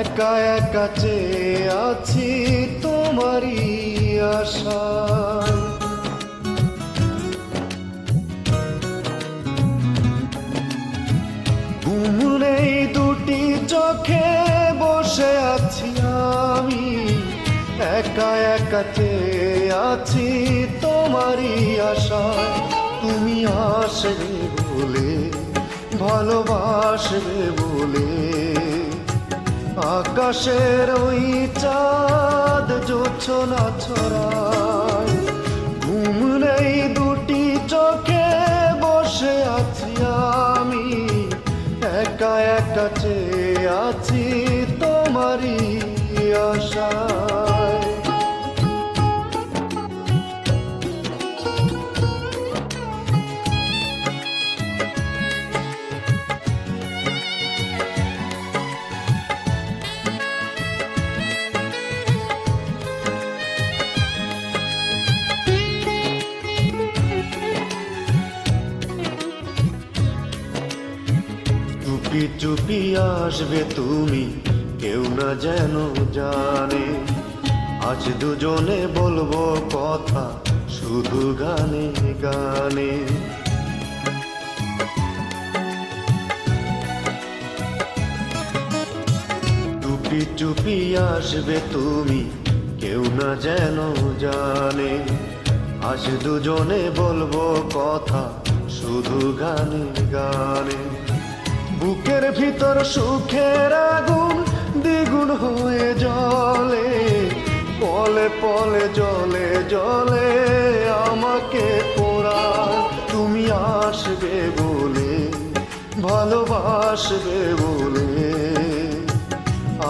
একা একা চেয়ে আছি তোমারই আশায়। ঘুম নেই দুটি চোখে বসে আছি আমি, একা একা চেয়ে আছি তোমারই আশায়। তুমি আসবে বলে, ভালোবাসবে বলে, আকাশের ওই চাঁদ জোছনা ছড়ায়। ঘুম নেই দুটি চোখে বসে আছি আমি, একা একা চেয়ে আছি তোমারই আশায়। চুপি চুপি আসবে তুমি, কেউ না যেন জানে। আজ দুজনে বলবো কথা শুধু গানে গানে। চুপি চুপি আসবে তুমি, কেউ না যেন জানে। আজ দুজনে বলবো কথা শুধু গানে গানে। বুকের ভিতর সুখের আগুন দ্বিগুণ হয়ে জ্বলে, পলে পলে জলে জলে আমাকে পোড়ায়। তুমি আসবে বলে, ভালোবাসবে বলে,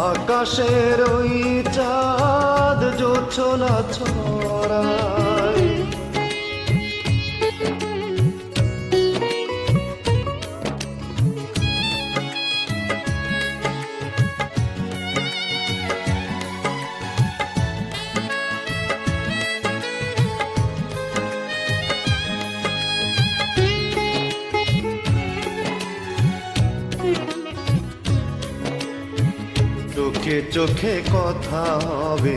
আকাশের ওই চাঁদ জোছনা ছড়ায়। চোখে চোখে কথা হবে,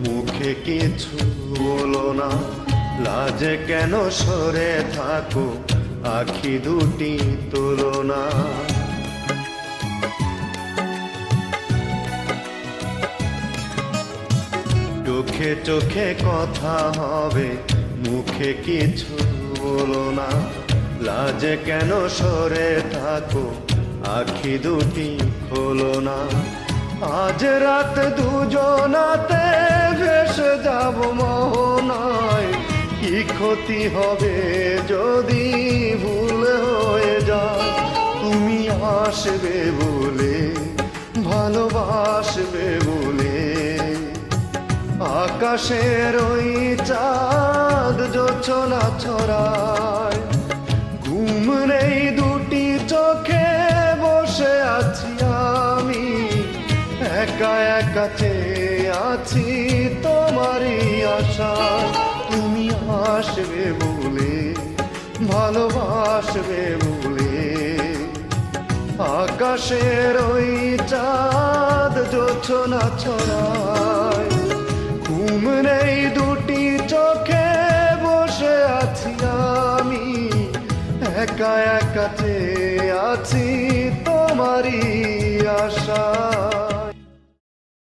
মুখে কিছু বলো না। লাজে কেন সরে থাকো, আখি দুটি তোলো না। চোখে চোখে কথা হবে, মুখে কিছু বলো না। লাজে কেন সরে থাকো, আখি দুটি খোলো না। আজ রাত দুজনাতে ভেসে যাব মোহনায়। কি ক্ষতি হবে যদি ভুল হয়ে যায়। তুমি আসবে বলে, ভালোবাসবে বলে, আকাশের ওই চাঁদ জোছনা ছড়ায়। ঘুম নেই দুটি চোখে বসে আছি আমি, একা একা চেয়ে আছি তোমারই আশায়। তুমি আসবে বলে, ভালোবাসবে বলে, আকাশের ওই চাঁদ জোছনা ছড়ায়। ঘুম নেই দুটি চোখে বসে আছি আমি, একা একা চেয়ে আছি তোমারই আশা।